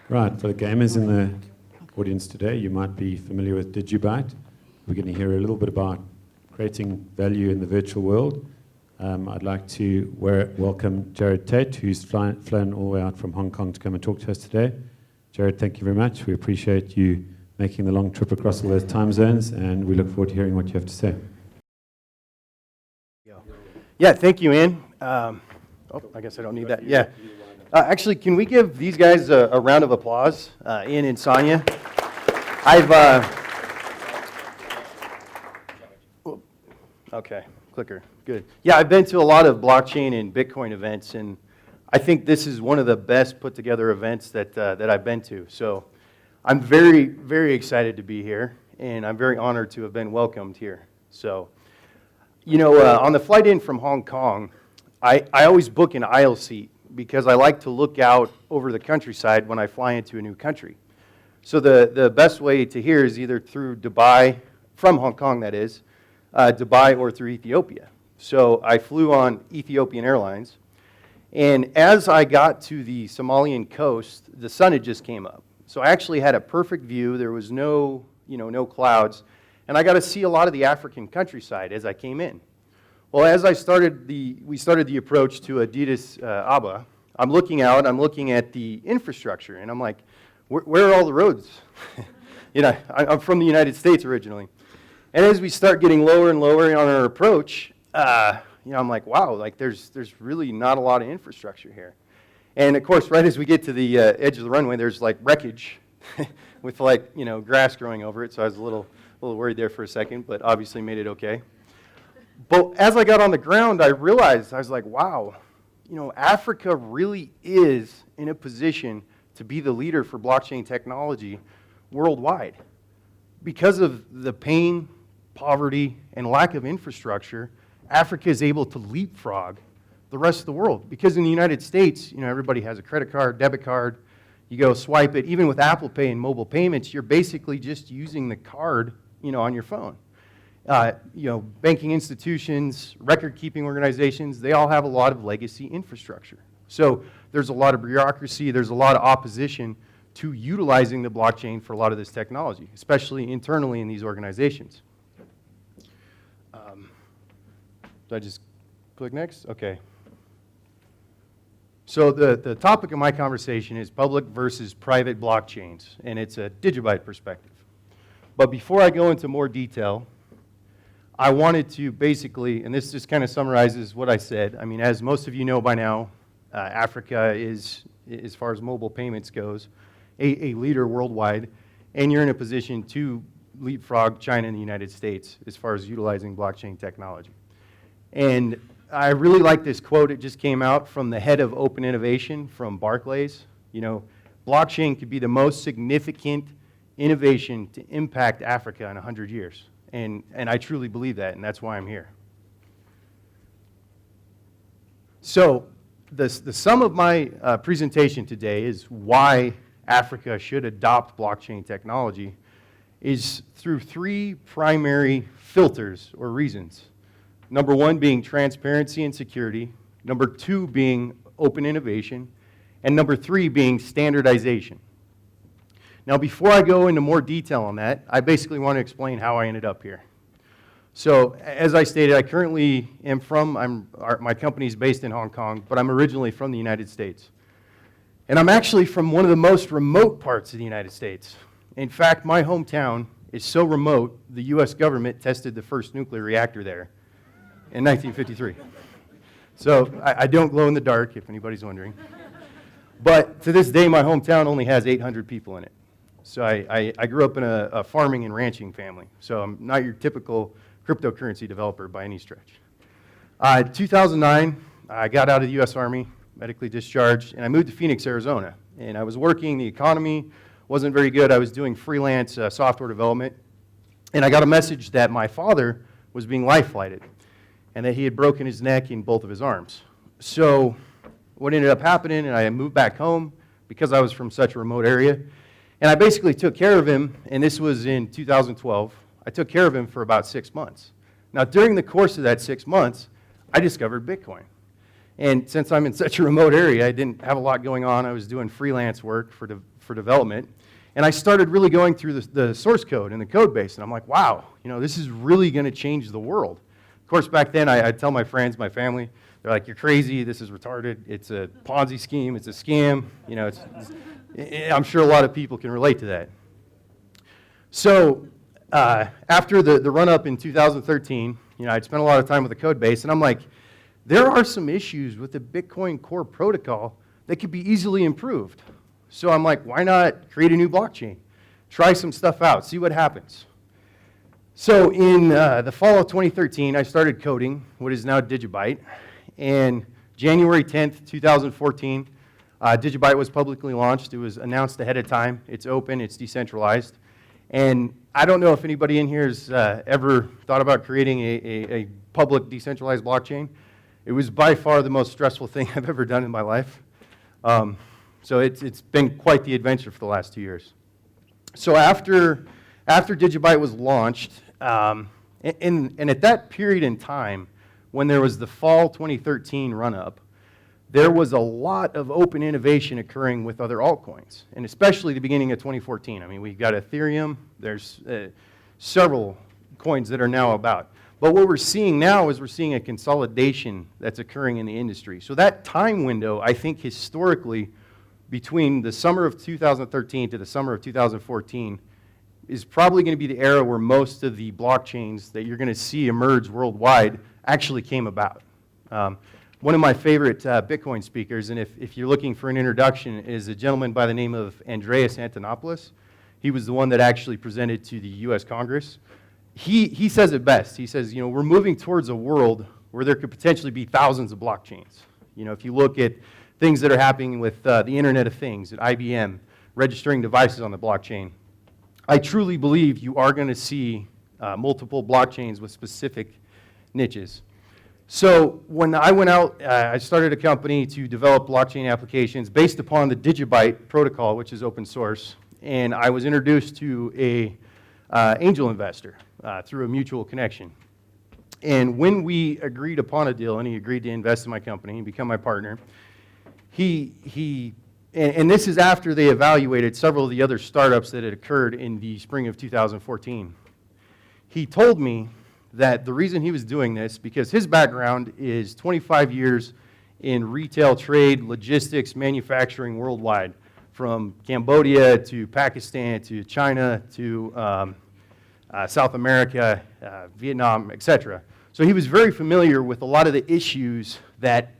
Right, for the gamers in the audience today, you might be familiar with DigiByte. We're going to hear a little bit about creating value in the virtual world. I'd like to welcome Jared Tate, who's flown all the way out from Hong Kong to come and talk to us today. Jared, thank you very much. We appreciate you making the long trip across all those time zones, and we look forward to hearing what you have to say. Yeah, thank you, Ian. I guess I don't need that. Yeah. Actually, can we give these guys a round of applause, Ian and Sonia? Okay, clicker, good. Yeah, I've been to a lot of blockchain and Bitcoin events, and I think this is one of the best put together events that I've been to. So I'm very, very excited to be here, and I'm very honored to have been welcomed here. So, you know, on the flight in from Hong Kong, I always book an aisle seat because I like to look out over the countryside when I fly into a new country. So the best way to hear is either through Dubai, from Hong Kong that is, Dubai, or through Ethiopia. So I flew on Ethiopian Airlines, and as I got to the Somalian coast, the sun had just came up. So I actually had a perfect view. There was no clouds, and I got to see a lot of the African countryside as I came in. Well, as we started the approach to Addis Ababa, I'm looking out, I'm looking at the infrastructure, and I'm like, where are all the roads? You know, I'm from the United States originally. And as we start getting lower and lower on our approach, I'm like, wow, like there's really not a lot of infrastructure here. And of course, right as we get to the edge of the runway, there's like wreckage with grass growing over it. So I was a little worried there for a second, but obviously made it okay. But as I got on the ground, I realized, I was like, wow, Africa really is in a position to be the leader for blockchain technology worldwide. Because of the pain, poverty, and lack of infrastructure, Africa is able to leapfrog the rest of the world. Because in the United States, everybody has a credit card, debit card. You go swipe it. Even with Apple Pay and mobile payments, you're basically just using the card, on your phone. Banking institutions, record-keeping organizations, they all have a lot of legacy infrastructure. So there's a lot of bureaucracy, there's a lot of opposition to utilizing the blockchain for a lot of this technology, especially internally in these organizations. Do I just click next? Okay. So the topic of my conversation is public versus private blockchains, and it's a DigiByte perspective. But before I go into more detail, I wanted to basically, and this just kind of summarizes what I said. I mean, as most of you know by now, Africa is, as far as mobile payments goes, a leader worldwide, and you're in a position to leapfrog China and the United States as far as utilizing blockchain technology. And I really like this quote. It just came out from the head of Open Innovation from Barclays. Blockchain could be the most significant innovation to impact Africa in 100 years. And I truly believe that, and that's why I'm here. So the sum of my presentation today is why Africa should adopt blockchain technology is through three primary filters or reasons. Number one being transparency and security, number two being open innovation, and number three being standardization. Now, before I go into more detail on that, I basically want to explain how I ended up here. So, as I stated, I currently am my company is based in Hong Kong, but I'm originally from the United States. And I'm actually from one of the most remote parts of the United States. In fact, my hometown is so remote, the US government tested the first nuclear reactor there in 1953. So, I don't glow in the dark, if anybody's wondering. But to this day, my hometown only has 800 people in it. So I grew up in a farming and ranching family. So I'm not your typical cryptocurrency developer by any stretch. 2009, I got out of the U.S. Army, medically discharged, and I moved to Phoenix, Arizona. And I was working, the economy wasn't very good. I was doing freelance software development. And I got a message that my father was being life-flighted and that he had broken his neck in both of his arms. So what ended up happening, and I moved back home because I was from such a remote area. And I basically took care of him, and this was in 2012. I took care of him for about 6 months. Now, during the course of that 6 months, I discovered Bitcoin. And since I'm in such a remote area, I didn't have a lot going on. I was doing freelance work for development. And I started really going through the source code and the code base. And I'm like, wow, this is really going to change the world. Of course, back then, I'd tell my friends, my family, they're like, you're crazy. This is retarded. It's a Ponzi scheme. It's a scam. I'm sure a lot of people can relate to that. So after the run-up in 2013, I'd spent a lot of time with the code base. And I'm like, there are some issues with the Bitcoin core protocol that could be easily improved. So I'm like, why not create a new blockchain? Try some stuff out, see what happens. So in the fall of 2013, I started coding what is now DigiByte. And January 10th, 2014, DigiByte was publicly launched. It was announced ahead of time. It's open, it's decentralized. And I don't know if anybody in here has ever thought about creating a public decentralized blockchain. It was by far the most stressful thing I've ever done in my life. So it's been quite the adventure for the last 2 years. So after DigiByte was launched, and at that period in time, when there was the fall 2013 run-up, there was a lot of open innovation occurring with other altcoins, and especially the beginning of 2014. I mean, we've got Ethereum. There's several coins that are now about. But what we're seeing now is we're seeing a consolidation that's occurring in the industry. So that time window, I think historically, between the summer of 2013 to the summer of 2014, is probably going to be the era where most of the blockchains that you're going to see emerge worldwide actually came about. One of my favorite Bitcoin speakers, and if you're looking for an introduction, is a gentleman by the name of Andreas Antonopoulos. He was the one that actually presented to the US Congress. He says it best. He says, we're moving towards a world where there could potentially be thousands of blockchains. If you look at things that are happening with the Internet of Things at IBM, registering devices on the blockchain, I truly believe you are going to see multiple blockchains with specific niches. So when I went out, I started a company to develop blockchain applications based upon the DigiByte protocol, which is open source, and I was introduced to a angel investor through a mutual connection. And when we agreed upon a deal, and he agreed to invest in my company and become my partner, and this is after they evaluated several of the other startups that had occurred in the spring of 2014. He told me that the reason he was doing this, because his background is 25 years in retail trade, logistics, manufacturing worldwide, from Cambodia to Pakistan to China to South America, Vietnam, etc. So he was very familiar with a lot of the issues that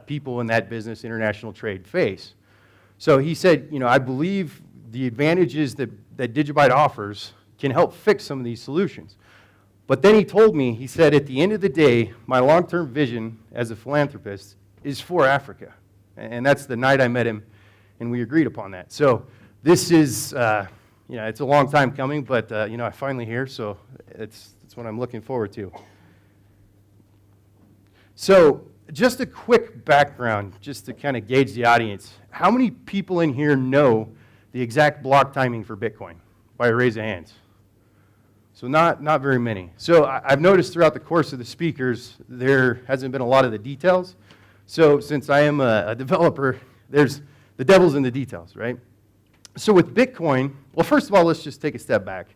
people in that business, international trade, face. So he said, I believe the advantages that DigiByte offers can help fix some of these solutions. But then he told me, he said, at the end of the day, my long-term vision as a philanthropist is for Africa. And that's the night I met him, and we agreed upon that. So this is, it's a long time coming, but, I'm finally here, so it's what I'm looking forward to. So just a quick background, just to kind of gauge the audience. How many people in here know the exact block timing for Bitcoin? By a raise of hands. So not very many. So I've noticed throughout the course of the speakers, there hasn't been a lot of the details. So since I am a developer, there's the devil's in the details, right? So with Bitcoin, well, first of all, let's just take a step back.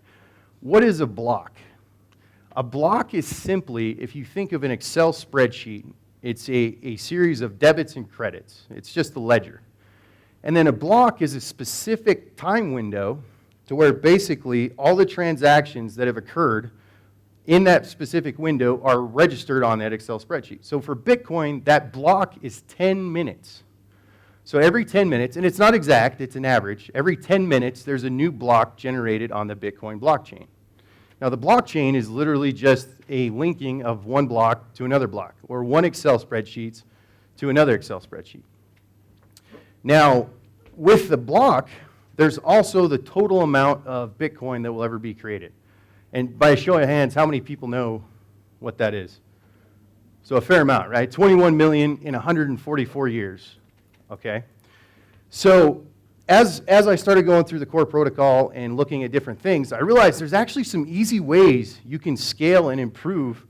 What is a block? A block is simply, if you think of an Excel spreadsheet, it's a series of debits and credits. It's just a ledger. And then a block is a specific time window to where basically all the transactions that have occurred in that specific window are registered on that Excel spreadsheet. So for Bitcoin, that block is 10 minutes. So every 10 minutes, and it's not exact, it's an average, every 10 minutes there's a new block generated on the Bitcoin blockchain. Now the blockchain is literally just a linking of one block to another block, or one Excel spreadsheet to another Excel spreadsheet. Now, with the block, there's also the total amount of Bitcoin that will ever be created. And by a show of hands, how many people know what that is? So a fair amount, right? 21 million in 144 years, okay? So as I started going through the core protocol and looking at different things, I realized there's actually some easy ways you can scale and improve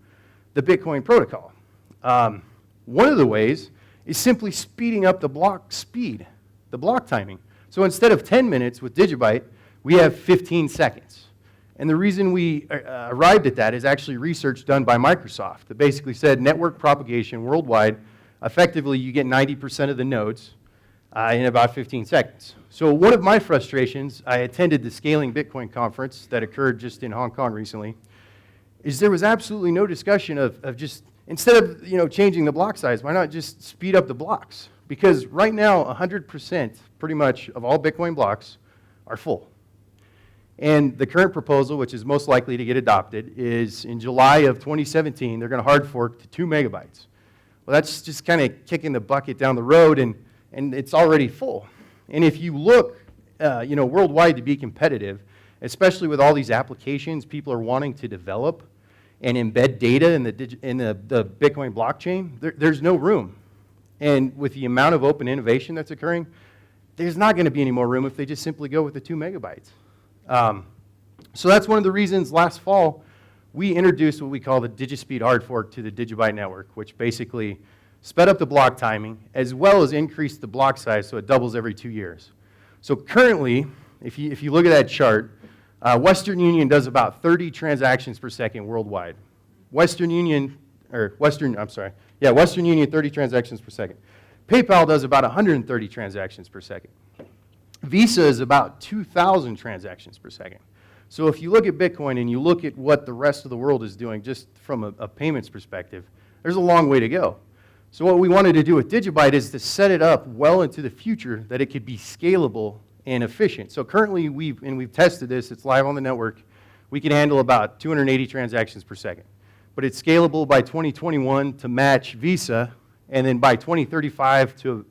the Bitcoin protocol. One of the ways is simply speeding up the block speed, the block timing. So instead of 10 minutes with DigiByte, we have 15 seconds. And the reason we arrived at that is actually research done by Microsoft that basically said network propagation worldwide, effectively you get 90% of the nodes in about 15 seconds. So one of my frustrations, I attended the Scaling Bitcoin conference that occurred just in Hong Kong recently, is there was absolutely no discussion of just, instead of changing the block size, why not just speed up the blocks? Because right now, 100% pretty much of all Bitcoin blocks are full. And the current proposal, which is most likely to get adopted, is in July of 2017, they're going to hard fork to 2 megabytes. Well, that's just kind of kicking the bucket down the road, and it's already full. And if you look worldwide to be competitive, especially with all these applications people are wanting to develop and embed data in the Bitcoin blockchain, there's no room. And with the amount of open innovation that's occurring, there's not going to be any more room if they just simply go with the 2 megabytes. So that's one of the reasons last fall we introduced what we call the DigiSpeed hard fork to the DigiByte network, which basically sped up the block timing as well as increased the block size so it doubles every 2 years. So currently, if you look at that chart, Western Union does about 30 transactions per second worldwide. Western Union, 30 transactions per second. PayPal does about 130 transactions per second. Visa is about 2,000 transactions per second. So if you look at Bitcoin and you look at what the rest of the world is doing just from a payments perspective, there's a long way to go. So what we wanted to do with DigiByte is to set it up well into the future that it could be scalable and efficient. So currently we've tested this, it's live on the network, we can handle about 280 transactions per second. But it's scalable by 2021 to match Visa, and then by 2035 to,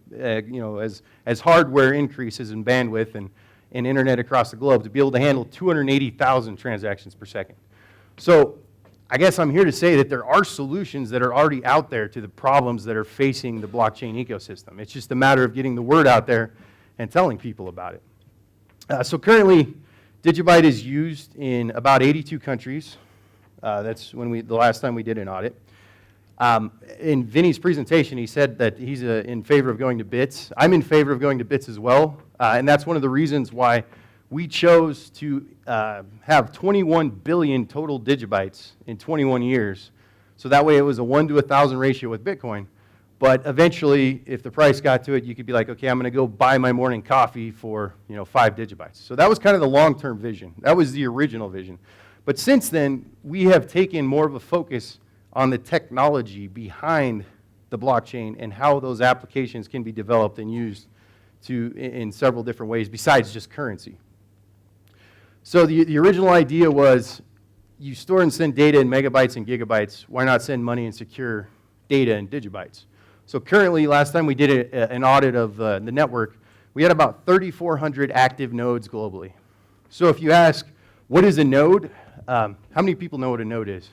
as hardware increases in bandwidth and internet across the globe, to be able to handle 280,000 transactions per second. So I guess I'm here to say that there are solutions that are already out there to the problems that are facing the blockchain ecosystem. It's just a matter of getting the word out there and telling people about it. So currently, DigiByte is used in about 82 countries. That's the last time we did an audit. In Vinny's presentation, he said that he's in favor of going to bits. I'm in favor of going to bits as well, and that's one of the reasons why we chose to have 21 billion total digibytes in 21 years. So that way it was a 1 to 1,000 ratio with Bitcoin. But eventually, if the price got to it, you could be like, okay, I'm going to go buy my morning coffee for 5 digibytes. So that was kind of the long-term vision. That was the original vision. But since then, we have taken more of a focus on the technology behind the blockchain and how those applications can be developed and used in several different ways besides just currency. So the original idea was you store and send data in megabytes and gigabytes. Why not send money and secure data in digibytes? So currently, last time we did an audit of the network, we had about 3,400 active nodes globally. So if you ask, what is a node? How many people know what a node is?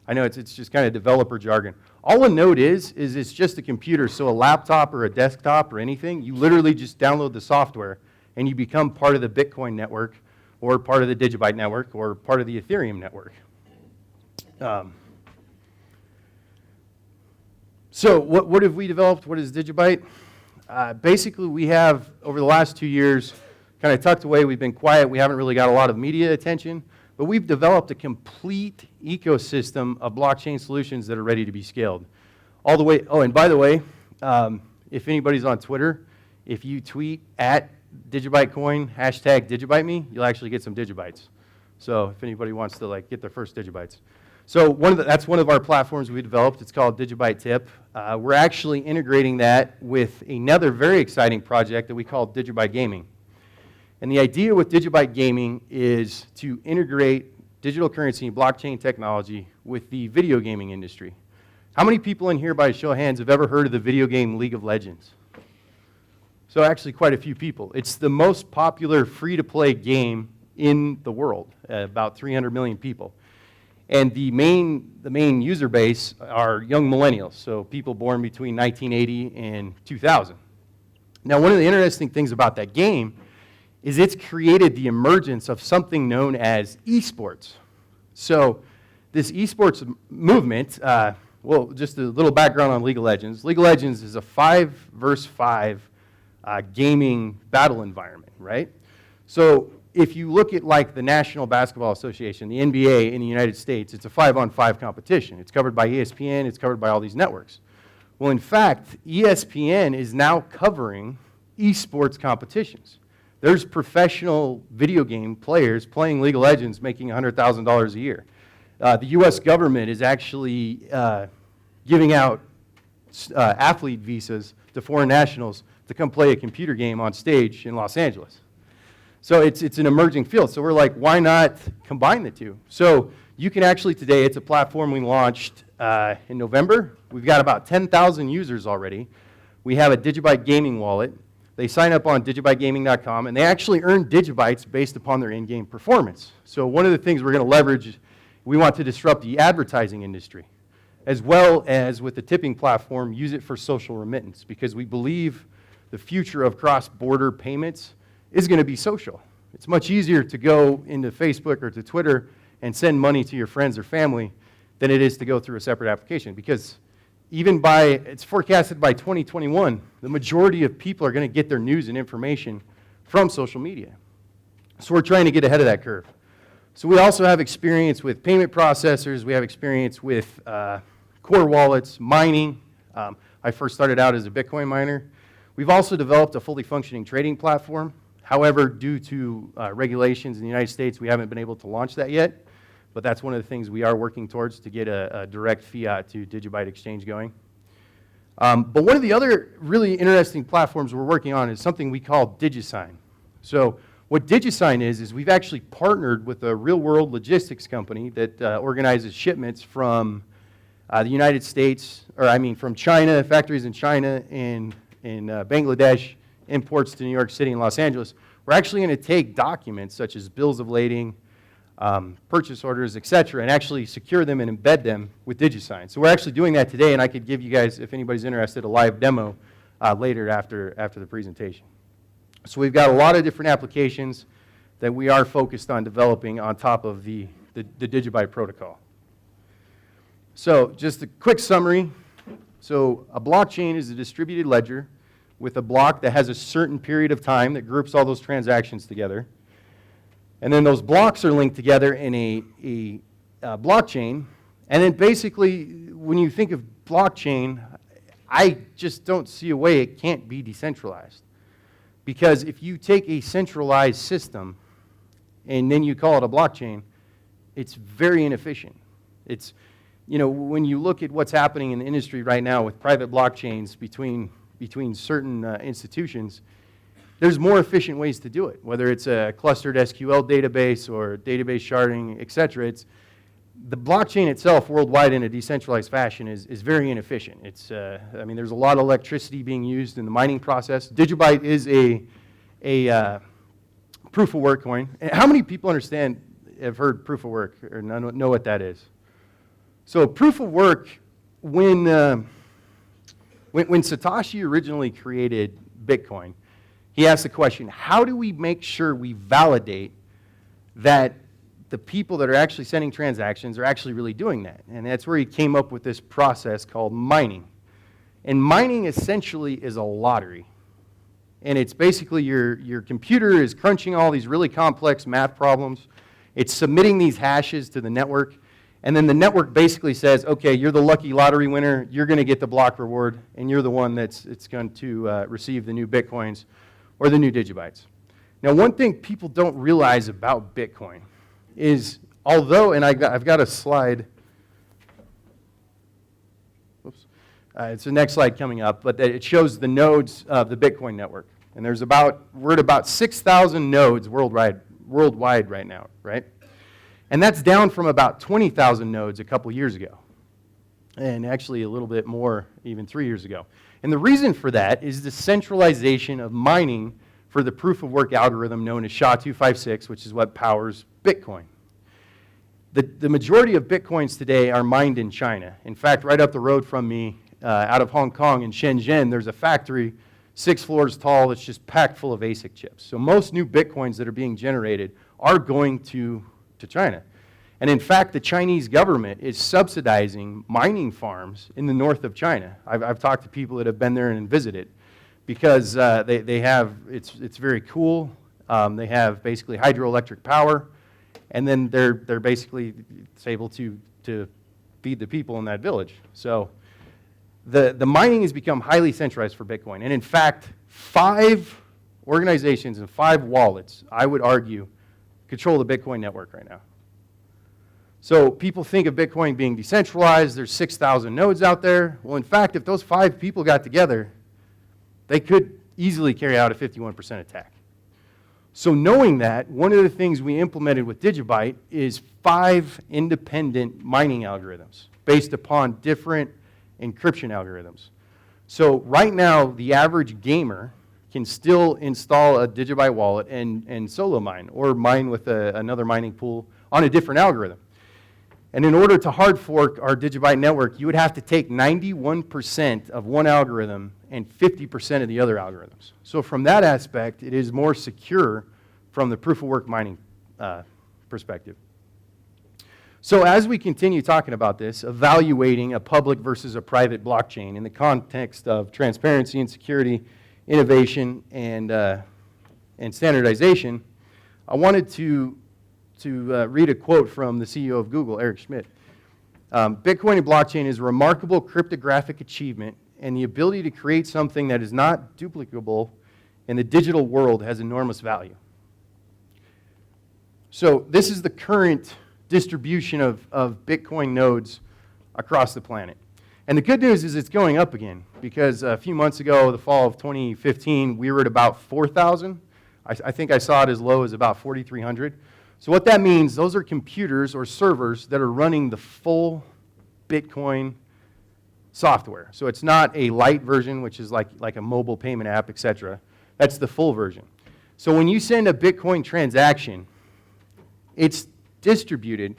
I know it's just kind of developer jargon. All a node is it's just a computer. So a laptop or a desktop or anything, you literally just download the software and you become part of the Bitcoin network or part of the DigiByte network or part of the Ethereum network. So what have we developed? What is DigiByte? Basically, we have, over the last 2 years, kind of tucked away. We've been quiet. We haven't really got a lot of media attention. But we've developed a complete ecosystem of blockchain solutions that are ready to be scaled. All the way, oh, and by the way, if anybody's on Twitter, if you tweet at DigiByteCoin, hashtag DigiByteMe, you'll actually get some digibytes. So if anybody wants to get their first digibytes. So that's one of our platforms we developed. It's called DigiByte Tip. We're actually integrating that with another very exciting project that we call DigiByte Gaming. And the idea with DigiByte Gaming is to integrate digital currency and blockchain technology with the video gaming industry. How many people in here, by a show of hands, have ever heard of the video game League of Legends? So actually quite a few people. It's the most popular free-to-play game in the world, about 300 million people. And the main user base are young millennials, so people born between 1980 and 2000. Now, one of the interesting things about that game is it's created the emergence of something known as esports. So this esports movement, Well, just a little background on League of Legends. League of Legends is a 5 versus 5 gaming battle environment, right? So if you look at like the National Basketball Association, the NBA in the United States, it's a 5-on-5 competition. It's covered by ESPN, it's covered by all these networks. Well, in fact, ESPN is now covering esports competitions. There's professional video game players playing League of Legends making $100,000 a year. The U.S. government is actually giving out athlete visas to foreign nationals to come play a computer game on stage in Los Angeles. So it's an emerging field. So we're like, why not combine the two? So you can actually today, it's a platform we launched in November. We've got about 10,000 users already. We have a DigiByte gaming wallet. They sign up on digibytegaming.com, and they actually earn DigiBytes based upon their in-game performance. So one of the things we're going to leverage, we want to disrupt the advertising industry, as well as with the tipping platform, use it for social remittance, because we believe the future of cross-border payments is going to be social. It's much easier to go into Facebook or to Twitter and send money to your friends or family than it is to go through a separate application, because it's forecasted by 2021, the majority of people are going to get their news and information from social media. So we're trying to get ahead of that curve. So we also have experience with payment processors. We have experience with core wallets, mining. I first started out as a Bitcoin miner. We've also developed a fully functioning trading platform. However, due to regulations in the United States, we haven't been able to launch that yet. But that's one of the things we are working towards, to get a direct fiat to DigiByte exchange going. But one of the other really interesting platforms we're working on is something we call DigiSign. So what DigiSign is we've actually partnered with a real-world logistics company that organizes shipments from the United States, from China, factories in China and in Bangladesh, imports to New York City and Los Angeles. We're actually going to take documents such as bills of lading, purchase orders, etc., and actually secure them and embed them with DigiSign. So we're actually doing that today, and I could give you guys, if anybody's interested, a live demo later after the presentation. So we've got a lot of different applications that we are focused on developing on top of the DigiByte protocol. So just a quick summary. So a blockchain is a distributed ledger with a block that has a certain period of time that groups all those transactions together. And then those blocks are linked together in a blockchain. And then basically, when you think of blockchain, I just don't see a way it can't be decentralized. Because if you take a centralized system and then you call it a blockchain, it's very inefficient. It's, when you look at what's happening in the industry right now with private blockchains between certain institutions, there's more efficient ways to do it, whether it's a clustered SQL database or database sharding, et cetera. The blockchain itself worldwide in a decentralized fashion is very inefficient. There's a lot of electricity being used in the mining process. DigiByte is a proof of work coin. How many people have heard proof of work or know what that is? So proof of work, when Satoshi originally created Bitcoin, he asked the question, how do we make sure we validate that the people that are actually sending transactions are actually really doing that? And that's where he came up with this process called mining. And mining essentially is a lottery. And it's basically your computer is crunching all these really complex math problems. It's submitting these hashes to the network. And then the network basically says, okay, you're the lucky lottery winner. You're going to get the block reward. And you're the one that's going to receive the new Bitcoins or the new DigiBytes. Now, one thing people don't realize about Bitcoin is, although, and I've got a slide, whoops, it's the next slide coming up, but that it shows the nodes of the Bitcoin network. And we're at about 6,000 nodes worldwide right now, right? And that's down from about 20,000 nodes a couple years ago. And actually a little bit more even 3 years ago. And the reason for that is the centralization of mining for the proof of work algorithm known as SHA-256, which is what powers Bitcoin. The majority of Bitcoins today are mined in China. In fact, right up the road from me, out of Hong Kong in Shenzhen, there's a factory 6 floors tall that's just packed full of ASIC chips. So most new Bitcoins that are being generated are going to China. And in fact, the Chinese government is subsidizing mining farms in the north of China. I've talked to people that have been there and visited because they have, it's very cool. They have basically hydroelectric power, and then they're basically able to feed the people in that village. So the mining has become highly centralized for Bitcoin. And in fact, 5 organizations and 5 wallets, I would argue, control the Bitcoin network right now. So people think of Bitcoin being decentralized. There's 6,000 nodes out there. Well, in fact, if those 5 people got together, they could easily carry out a 51% attack. So knowing that, one of the things we implemented with DigiByte is 5 independent mining algorithms based upon different encryption algorithms. So right now, the average gamer can still install a DigiByte wallet and solo mine or mine with another mining pool on a different algorithm. And in order to hard fork our DigiByte network, you would have to take 91% of one algorithm and 50% of the other algorithms. So from that aspect, it is more secure from the proof of work mining perspective. So as we continue talking about this, evaluating a public versus a private blockchain in the context of transparency and security, innovation, and standardization, I wanted to read a quote from the CEO of Google, Eric Schmidt. Bitcoin and blockchain is a remarkable cryptographic achievement, and the ability to create something that is not duplicable in the digital world has enormous value. So this is the current distribution of Bitcoin nodes across the planet. And the good news is it's going up again, because a few months ago, the fall of 2015, we were at about 4,000. I think I saw it as low as about 4,300. So what that means, those are computers or servers that are running the full Bitcoin software. So it's not a light version, which is like a mobile payment app, etc. That's the full version. So when you send a Bitcoin transaction, it's distributed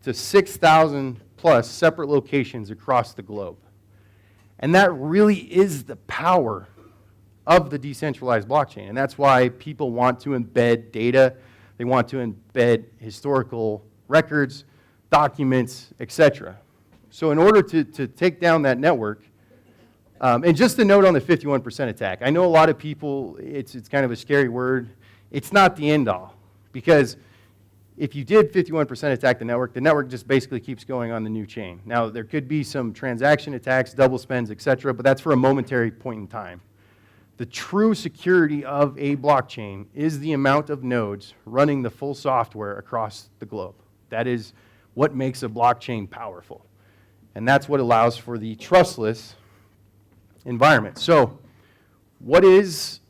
to 6,000 plus separate locations across the globe. And that really is the power of the decentralized blockchain. And that's why people want to embed data. They want to embed historical records, documents, etc. So in order to take down that network, and just a note on the 51% attack, I know a lot of people, it's kind of a scary word. It's not the end all, because if you did 51% attack the network just basically keeps going on the new chain. Now, there could be some transaction attacks, double spends, etc., but that's for a momentary point in time. The true security of a blockchain is the amount of nodes running the full software across the globe. That is what makes a blockchain powerful. And that's what allows for the trustless environment. So, what is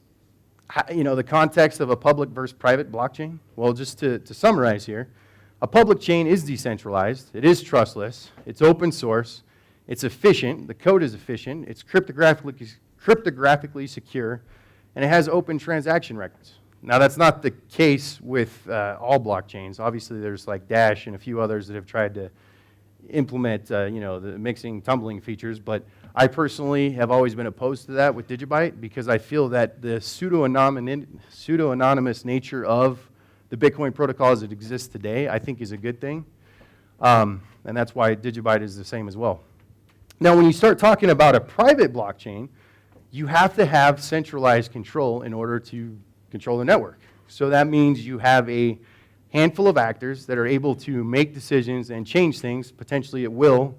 the context of a public versus private blockchain? Well, just to summarize here, a public chain is decentralized, it is trustless, it's open source, it's efficient, the code is efficient, it's cryptographically secure, and it has open transaction records. Now, that's not the case with all blockchains. Obviously, there's like Dash and a few others that have tried to implement the mixing, tumbling features, but I personally have always been opposed to that with DigiByte because I feel that the pseudo-anonymous nature of the Bitcoin protocol as it exists today, I think is a good thing. And that's why DigiByte is the same as well. Now, when you start talking about a private blockchain, you have to have centralized control in order to control the network. So that means you have a handful of actors that are able to make decisions and change things, potentially at will,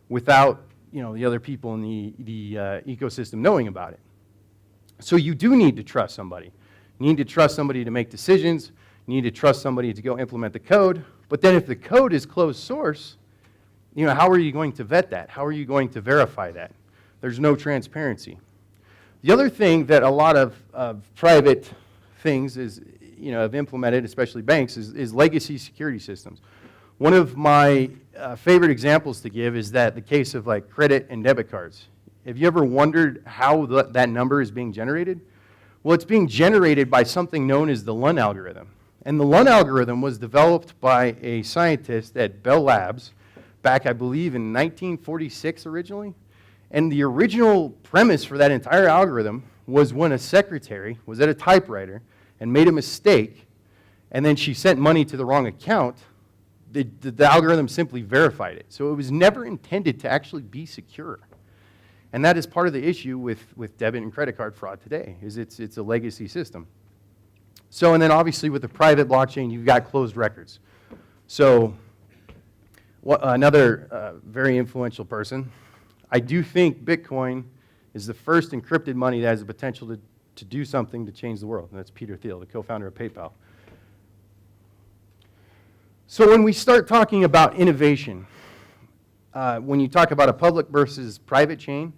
without the other people in the ecosystem knowing about it. So you do need to trust somebody. You need to trust somebody to make decisions. You need to trust somebody to go implement the code. But then if the code is closed source, how are you going to vet that? How are you going to verify that? There's no transparency. The other thing that a lot of private things have implemented, especially banks, is legacy security systems. One of my favorite examples to give is the case of like credit and debit cards. Have you ever wondered how that number is being generated? Well, it's being generated by something known as the Lund algorithm. And the Lund algorithm was developed by a scientist at Bell Labs back, I believe, in 1946 originally. And the original premise for that entire algorithm was when a secretary was at a typewriter and made a mistake, and then she sent money to the wrong account, the algorithm simply verified it. So it was never intended to actually be secure. And that is part of the issue with debit and credit card fraud today, is it's a legacy system. So, and then obviously with the private blockchain, you've got closed records. So another very influential person, I do think Bitcoin is the first encrypted money that has the potential to do something to change the world. And that's Peter Thiel, the co-founder of PayPal. So when we start talking about innovation, when you talk about a public versus private chain,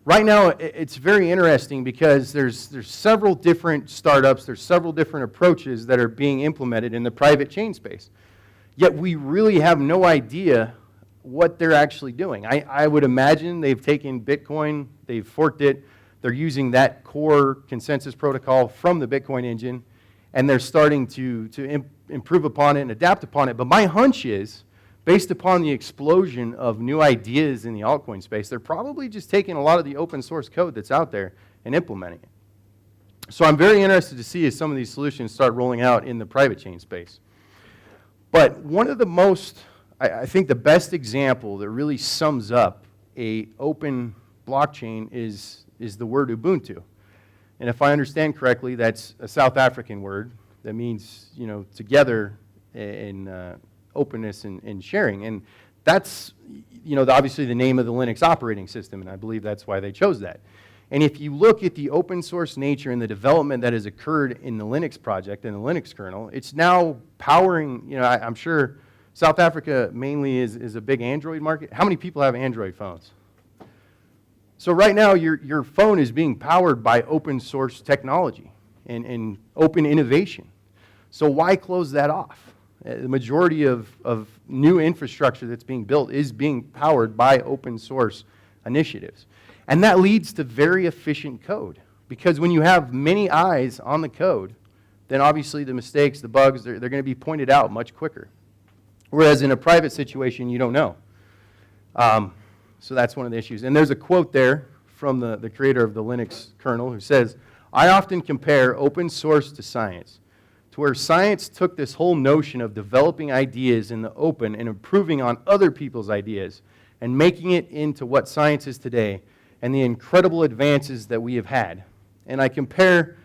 right now it's very interesting because there's several different startups, there's several different approaches that are being implemented in the private chain space. Yet we really have no idea what they're actually doing. I would imagine they've taken Bitcoin, they've forked it, they're using that core consensus protocol from the Bitcoin engine, and they're starting to improve upon it and adapt upon it. But my hunch is, based upon the explosion of new ideas in the altcoin space, they're probably just taking a lot of the open source code that's out there and implementing it. So I'm very interested to see as some of these solutions start rolling out in the private chain space. But one of the most, I think the best example that really sums up a open blockchain is the word Ubuntu. And if I understand correctly, that's a South African word that means, together in openness and sharing. And that's, obviously the name of the Linux operating system, and I believe that's why they chose that. And if you look at the open source nature and the development that has occurred in the Linux project and the Linux kernel, it's now powering, I'm sure South Africa mainly is a big Android market. How many people have Android phones? So right now, your phone is being powered by open source technology and open innovation. So why close that off? The majority of new infrastructure that's being built is being powered by open source initiatives. And that leads to very efficient code. Because when you have many eyes on the code, then obviously the mistakes, the bugs, they're going to be pointed out much quicker. Whereas in a private situation, you don't know. So that's one of the issues. And there's a quote there from the creator of the Linux kernel who says, "I often compare open source to science, to where science took this whole notion of developing ideas in the open and improving on other people's ideas and making it into what science is today and the incredible advances that we have had. And I compare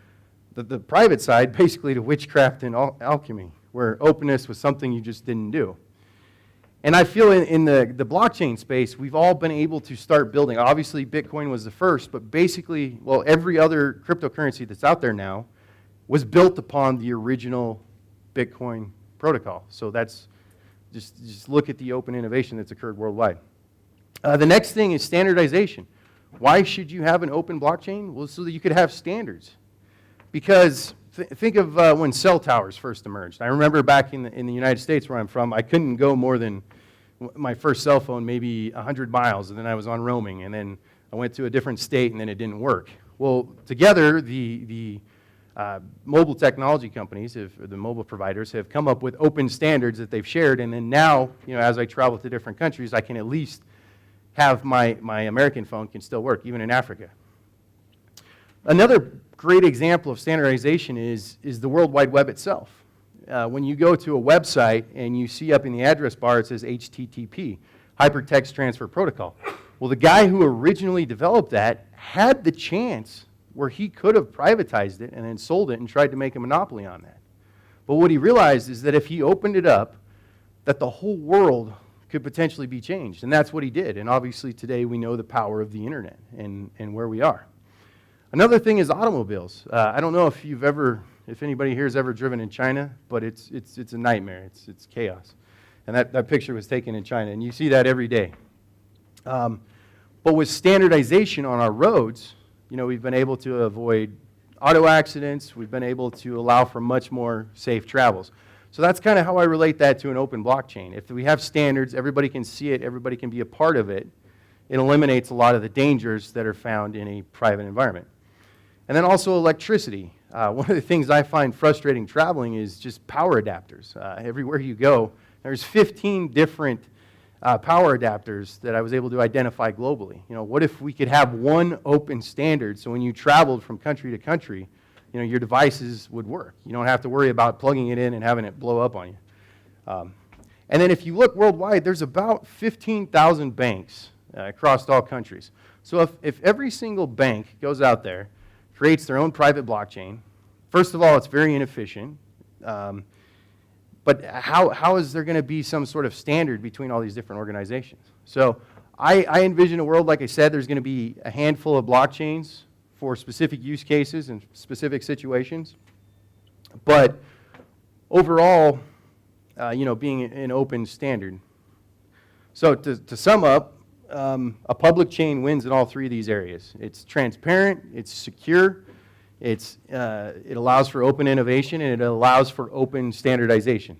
the private side basically to witchcraft and alchemy, where openness was something you just didn't do." And I feel in the blockchain space, we've all been able to start building. Obviously, Bitcoin was the first, but basically, well, every other cryptocurrency that's out there now was built upon the original Bitcoin protocol. So that's, just look at the open innovation that's occurred worldwide. The next thing is standardization. Why should you have an open blockchain? Well, so that you could have standards. Because think of when cell towers first emerged. I remember back in the United States where I'm from, I couldn't go more than my first cell phone, maybe 100 miles, and then I was on roaming, and then I went to a different state, and then it didn't work. Well, together, the mobile technology companies, or the mobile providers, have come up with open standards that they've shared, and then now, as I travel to different countries, I can at least have my American phone can still work, even in Africa. Another great example of standardization is the World Wide Web itself. When you go to a website and you see up in the address bar it says HTTP, Hypertext Transfer Protocol. Well, the guy who originally developed that had the chance where he could have privatized it and then sold it and tried to make a monopoly on that. But what he realized is that if he opened it up, that the whole world could potentially be changed. And that's what he did. And obviously today we know the power of the internet and where we are. Another thing is automobiles. I don't know if anybody here has ever driven in China, but it's a nightmare. It's chaos. And that picture was taken in China, and you see that every day. But with standardization on our roads, we've been able to avoid auto accidents. We've been able to allow for much more safe travels. So that's kind of how I relate that to an open blockchain. If we have standards, everybody can see it, everybody can be a part of it, it eliminates a lot of the dangers that are found in a private environment. And then also electricity. One of the things I find frustrating traveling is just power adapters. Everywhere you go, there's 15 different power adapters that I was able to identify globally. What if we could have one open standard so when you traveled from country to country, your devices would work. You don't have to worry about plugging it in and having it blow up on you. And then if you look worldwide, there's about 15,000 banks across all countries. So if every single bank goes out there, creates their own private blockchain, first of all, it's very inefficient. But how is there going to be some sort of standard between all these different organizations? So I envision a world, like I said, there's going to be a handful of blockchains for specific use cases and specific situations. But overall, being an open standard. So to sum up, a public chain wins in all three of these areas. It's transparent, it's secure, it allows for open innovation, and it allows for open standardization.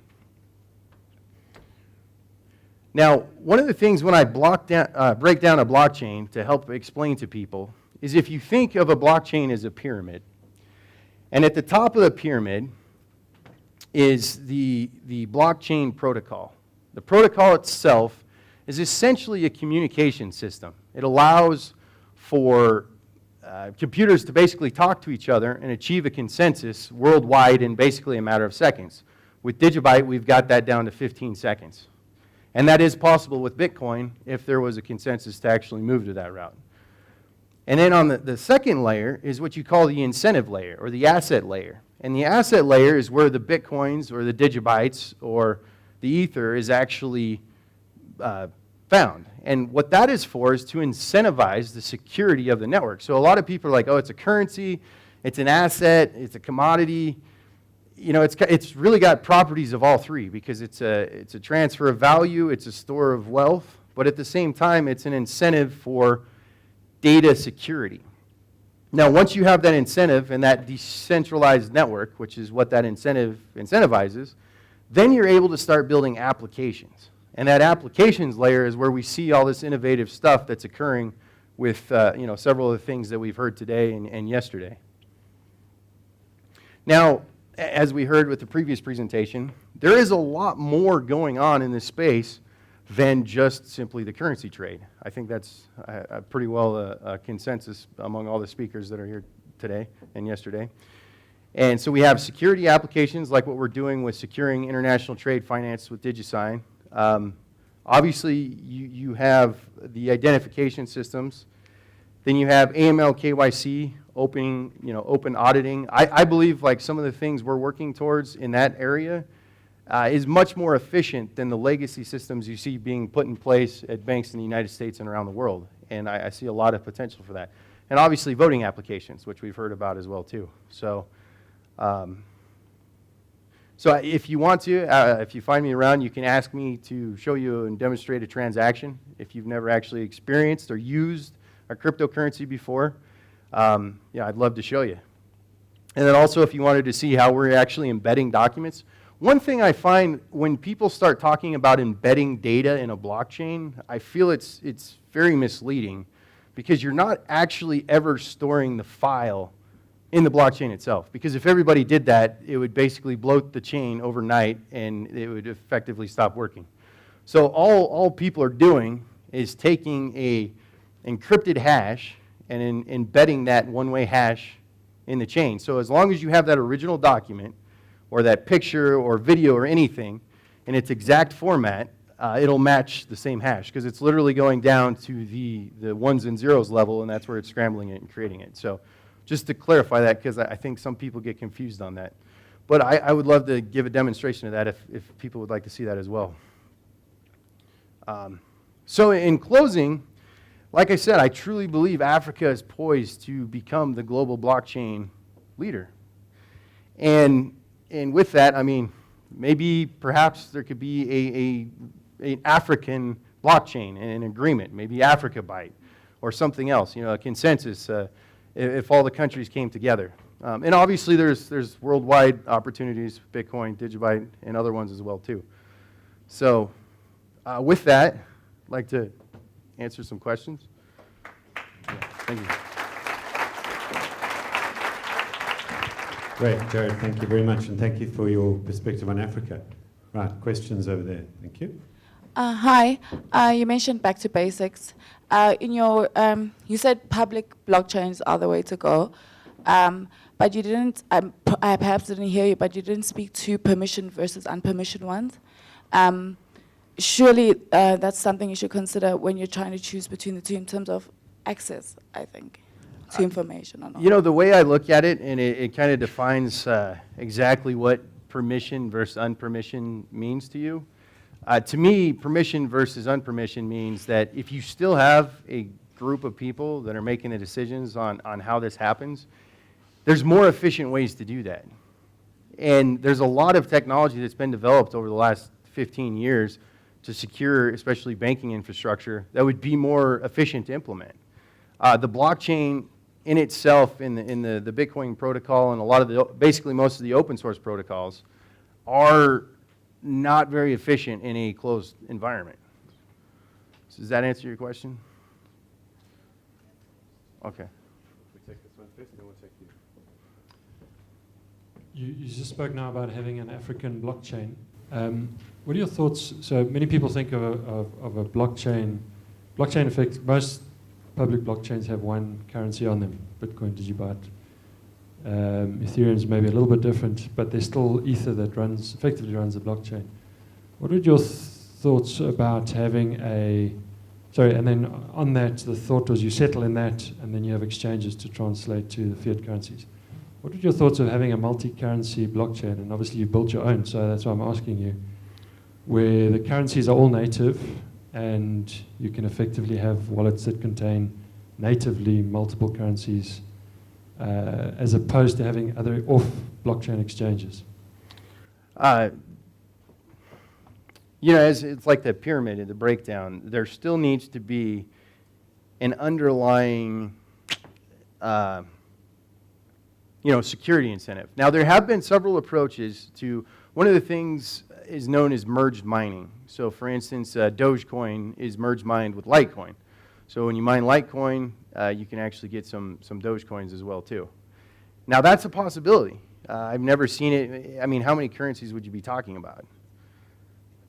Now, one of the things when I break down a blockchain to help explain to people is if you think of a blockchain as a pyramid, and at the top of the pyramid is the blockchain protocol. The protocol itself is essentially a communication system. It allows for computers to basically talk to each other and achieve a consensus worldwide in basically a matter of seconds. With DigiByte, we've got that down to 15 seconds. And that is possible with Bitcoin if there was a consensus to actually move to that route. And then on the second layer is what you call the incentive layer or the asset layer. And the asset layer is where the Bitcoins or the DigiBytes or the Ether is actually found. And what that is for is to incentivize the security of the network. So a lot of people are like, oh, it's a currency, it's an asset, it's a commodity. You know, it's really got properties of all three because it's a transfer of value, it's a store of wealth, but at the same time, it's an incentive for data security. Now, once you have that incentive and that decentralized network, which is what that incentive incentivizes, then you're able to start building applications. And that applications layer is where we see all this innovative stuff that's occurring with several of the things that we've heard today and yesterday. Now, as we heard with the previous presentation, there is a lot more going on in this space than just simply the currency trade. I think that's pretty well a consensus among all the speakers that are here today and yesterday. And so we have security applications like what we're doing with securing international trade finance with DigiSign. Obviously, you have the identification systems. Then you have AML, KYC, open auditing. I believe like some of the things we're working towards in that area is much more efficient than the legacy systems you see being put in place at banks in the United States and around the world. And I see a lot of potential for that. And obviously voting applications, which we've heard about as well too. So if you want to, if you find me around, you can ask me to show you and demonstrate a transaction if you've never actually experienced or used a cryptocurrency before. I'd love to show you. And then also if you wanted to see how we're actually embedding documents. One thing I find when people start talking about embedding data in a blockchain, I feel it's very misleading because you're not actually ever storing the file in the blockchain itself. Because if everybody did that, it would basically bloat the chain overnight and it would effectively stop working. So all people are doing is taking a encrypted hash and embedding that one-way hash in the chain. So as long as you have that original document or that picture or video or anything in its exact format, it'll match the same hash because it's literally going down to the ones and zeros level, and that's where it's scrambling it and creating it. So just to clarify that, because I think some people get confused on that. But I would love to give a demonstration of that if people would like to see that as well. So in closing, like I said, I truly believe Africa is poised to become the global blockchain leader. And with that, I mean, maybe perhaps there could be an African blockchain and an agreement, maybe DigiByte or something else, a consensus if all the countries came together. And obviously there's worldwide opportunities, Bitcoin, DigiByte, and other ones as well too. So with that, I'd like to answer some questions. Yeah, thank you. Great, Jared, thank you very much, and thank you for your perspective on Africa. Right, questions over there. Thank you. Hi, you mentioned back to basics. In your, you said public blockchains are the way to go, but you didn't, I perhaps didn't hear you, but you didn't speak to permission versus unpermissioned ones. surely that's something you should consider when you're trying to choose between the two in terms of access, I think, to information or not. You know, the way I look at it, and it kind of defines exactly what permission versus unpermission means to you. To me, permission versus unpermission means that if you still have a group of people that are making the decisions on how this happens, there's more efficient ways to do that. And there's a lot of technology that's been developed over the last 15 years to secure, especially banking infrastructure, that would be more efficient to implement. The blockchain in itself, in the Bitcoin protocol, and a lot of the, basically most of the open source protocols, are not very efficient in a closed environment. So does that answer your question? Okay. We take this one first, then we'll take you. You just spoke now about having an African blockchain. What are your thoughts? So many people think of a blockchain. Blockchain effect, most public blockchains have one currency on them, Bitcoin, DigiByte. Ethereum's maybe a little bit different, but there's still Ether that effectively runs the blockchain. What are your thoughts about having and then on that, the thought was you settle in that, and then you have exchanges to translate to the fiat currencies. What are your thoughts of having a multi-currency blockchain? And obviously you built your own, so that's why I'm asking you, where the currencies are all native, and you can effectively have wallets that contain natively multiple currencies, as opposed to having other off-blockchain exchanges. You know, it's like the pyramid in the breakdown. There still needs to be an underlying, security incentive. Now, there have been several approaches to, one of the things is known as merged mining. So, for instance, Dogecoin is merged mined with Litecoin. So when you mine Litecoin, you can actually get some Dogecoins as well, too. Now, that's a possibility. I've never seen it. I mean, how many currencies would you be talking about?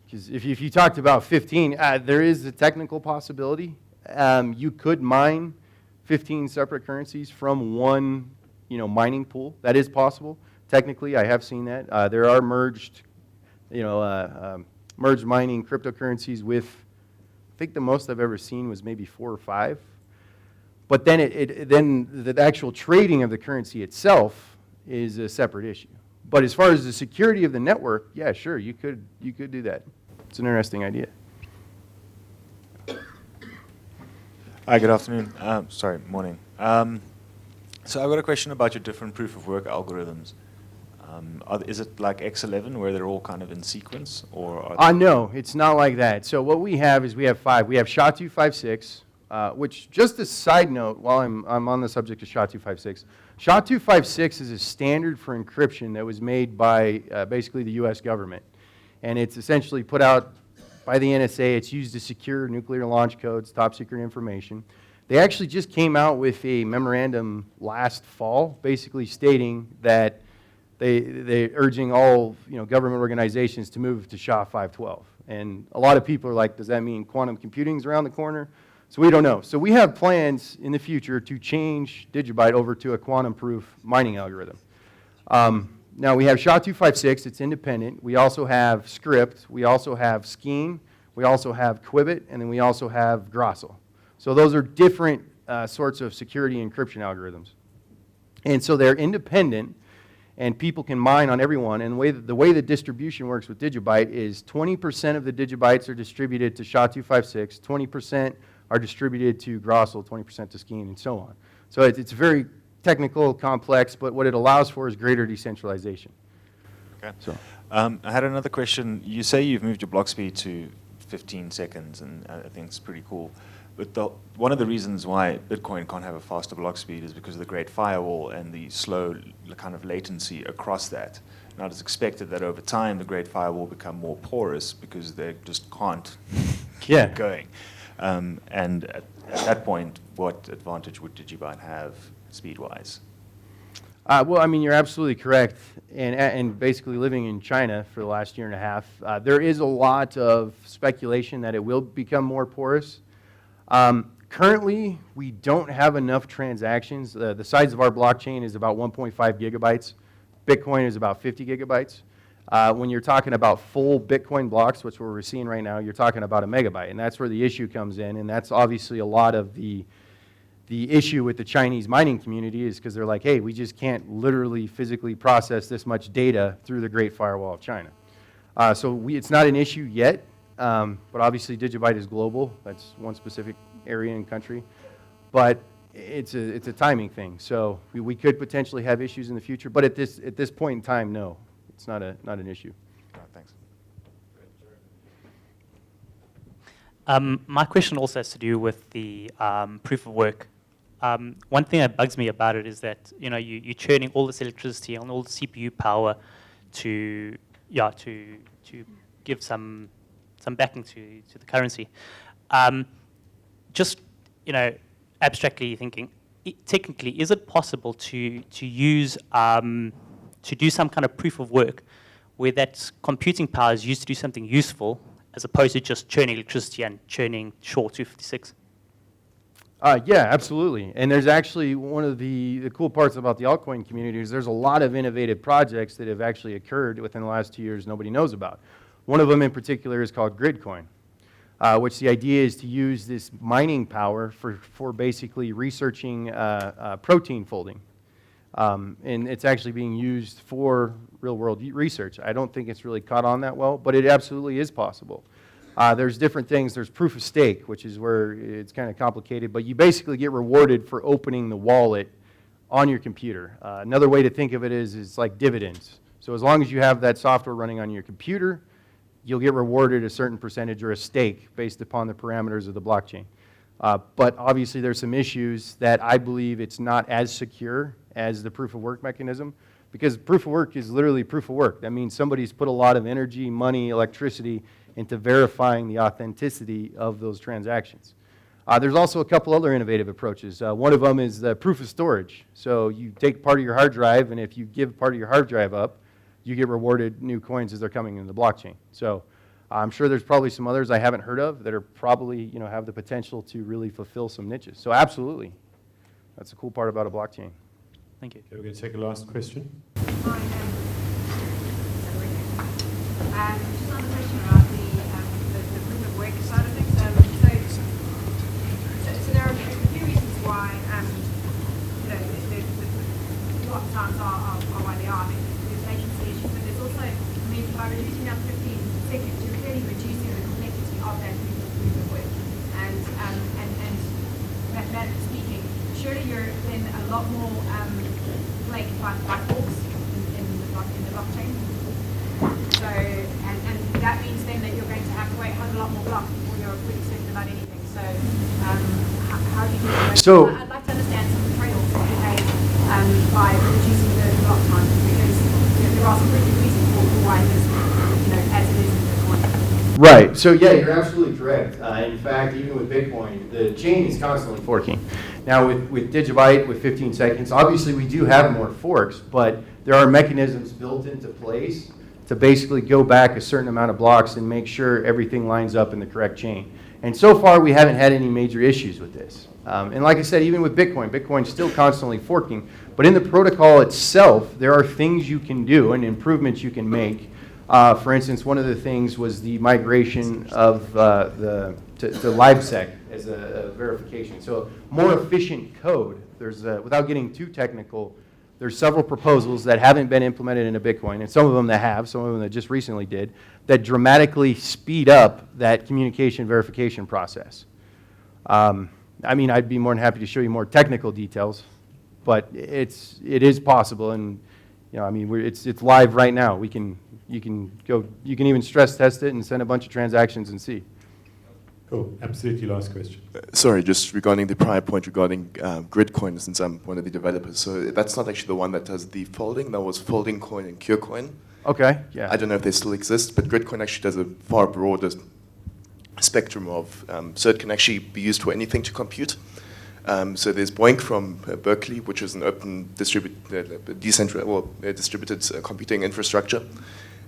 Because if you talked about 15, there is a technical possibility. You could mine 15 separate currencies from one, mining pool. That is possible. Technically, I have seen that. There are merged mining cryptocurrencies with, I think the most I've ever seen was maybe 4 or 5. But then then the actual trading of the currency itself is a separate issue. But as far as the security of the network, yeah, sure, you could do that. It's an interesting idea. Hi, good afternoon. Morning. So I've got a question about your different proof of work algorithms. Is it like X11 where they're all kind of in sequence, or? No, it's not like that. So what we have is we have 5. We have SHA-256, which, just a side note, while I'm on the subject of SHA-256, SHA-256 is a standard for encryption that was made by basically the U.S. government. And it's essentially put out by the NSA. It's used to secure nuclear launch codes, top secret information. They actually just came out with a memorandum last fall, basically stating that they're urging all government organizations to move to SHA-512. And a lot of people are like, does that mean quantum computing's around the corner? So we don't know. So we have plans in the future to change DigiByte over to a quantum-proof mining algorithm. Now we have SHA-256, it's independent. We also have Script, we also have Scheme, we also have Quibbit, and then we also have Grossel. So those are different sorts of security encryption algorithms. And so they're independent, and people can mine on every one. And the way the distribution works with DigiByte is 20% of the DigiBytes are distributed to SHA-256, 20% are distributed to Grossel, 20% to Scheme, and so on. So it's very technical, complex, but what it allows for is greater decentralization. Okay. So. I had another question. You say you've moved your block speed to 15 seconds, and I think it's pretty cool. But one of the reasons why Bitcoin can't have a faster block speed is because of the Great Firewall and the slow kind of latency across that. Now, it's expected that over time, the Great Firewall will become more porous because they just can't keep going. And at that point, what advantage would DigiByte have speed-wise? Well, I mean, you're absolutely correct. And basically living in China for the last year and a half, there is a lot of speculation that it will become more porous. Currently, we don't have enough transactions. The size of our blockchain is about 1.5 gigabytes. Bitcoin is about 50 gigabytes. When you're talking about full Bitcoin blocks, which we're seeing right now, you're talking about a megabyte, and that's where the issue comes in, and that's obviously a lot of the issue with the Chinese mining community is because they're like, hey, we just can't literally physically process this much data through the Great Firewall of China. So it's not an issue yet, but obviously DigiByte is global. That's one specific area and country. But it's a timing thing. So we could potentially have issues in the future, but at this point in time, no, it's not an issue. All right, thanks. My question also has to do with the proof of work. One thing that bugs me about it is that you're churning all this electricity and all the CPU power to give some backing to the currency. Just abstractly thinking, technically, is it possible to use to do some kind of proof of work where that computing power is used to do something useful, as opposed to just churning electricity and churning SHA-256? Yeah, absolutely. And there's actually one of the cool parts about the altcoin community is there's a lot of innovative projects that have actually occurred within the last 2 years nobody knows about. One of them in particular is called Gridcoin, which the idea is to use this mining power for basically researching protein folding. And it's actually being used for real-world research. I don't think it's really caught on that well, but it absolutely is possible. There's different things. There's proof of stake, which is where it's kind of complicated, but you basically get rewarded for opening the wallet on your computer. Another way to think of it is it's like dividends. So as long as you have that software running on your computer, you'll get rewarded a certain percentage or a stake based upon the parameters of the blockchain. But obviously there's some issues that I believe it's not as secure as the proof of work mechanism, because proof of work is literally proof of work. That means somebody's put a lot of energy, money, electricity into verifying the authenticity of those transactions. There's also a couple other innovative approaches. One of them is the proof of storage. So you take part of your hard drive, and if you give part of your hard drive up, you get rewarded new coins as they're coming into the blockchain. So I'm sure there's probably some others I haven't heard of that are probably, have the potential to really fulfill some niches. So absolutely, that's a cool part about a blockchain. Thank you. Okay, we're going to take a last question. Just on the question about the proof of work side of things. So there are a few reasons why the block times are why they are. There's latency issues, but there's also, by reducing down 15 seconds, you're clearly reducing the complexity of that proof of work. And mathematically speaking, surely you're then a lot more plagued by forks in the blockchain. So, and that means then that you're going to have to wait a whole lot more blocks before you're really certain about anything. So, how do you do that? So, I'd like to understand some of the trade-offs that you made by reducing the block time, because there are some pretty good reasons for why it is, as it is in Bitcoin. right. So yeah, you're absolutely correct. In fact, even with Bitcoin, the chain is constantly forking. Now with DigiByte, with 15 seconds, obviously we do have more forks, but there are mechanisms built into place to basically go back a certain amount of blocks and make sure everything lines up in the correct chain. And so far, we haven't had any major issues with this. And like I said, even with Bitcoin, Bitcoin's still constantly forking. But in the protocol itself, there are things you can do and improvements you can make. For instance, one of the things was the migration of to LiveSec as a verification. So more efficient code. There's without getting too technical, there's several proposals that haven't been implemented into Bitcoin, and some of them that have, some of them that just recently did, that dramatically speed up that communication verification process. I'd be more than happy to show you more technical details, but it is possible, and it's live right now. You can even stress test it and send a bunch of transactions and see. Cool. Absolutely last question. Sorry, just regarding the prior point regarding Gridcoin, since I'm one of the developers. So that's not actually the one that does the folding. That was Folding Coin and CureCoin. Okay, yeah. I don't know if they still exist, but Gridcoin actually does a far broader spectrum of, so it can actually be used for anything to compute. So there's Boink from Berkeley, which is an open distributed computing infrastructure.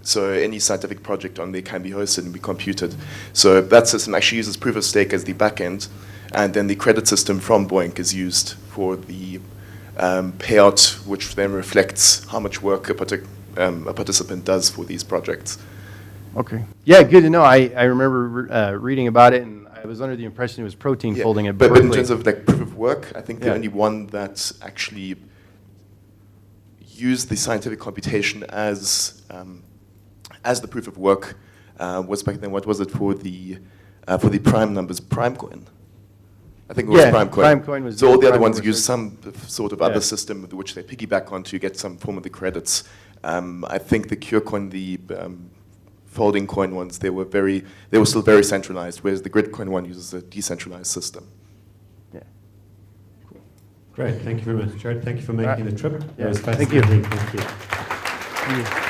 So any scientific project on there can be hosted and be computed. So that system actually uses proof of stake as the backend, and then the credit system from Boink is used for the payout, which then reflects how much work a a participant does for these projects. Okay. Yeah, good to know. I remember reading about it, and I was under the impression it was protein Yeah, folding at but in Berkeley. terms of like proof of work, I think the Yeah. only one that actually used the scientific computation as the proof of work was back then. What was it for the prime numbers? PrimeCoin. I think it was Yeah, PrimeCoin. PrimeCoin was So all the the other prime ones number use system. some sort of Yeah. other system with which they piggyback on to get some form of the credits. I think the CureCoin, the folding coin ones, they were still very centralized, whereas the Gridcoin one uses a decentralized system. Yeah. Great, thank you very much, Jared. Thank you for making the trip. Yeah, It was thank you. fascinating. Thank you.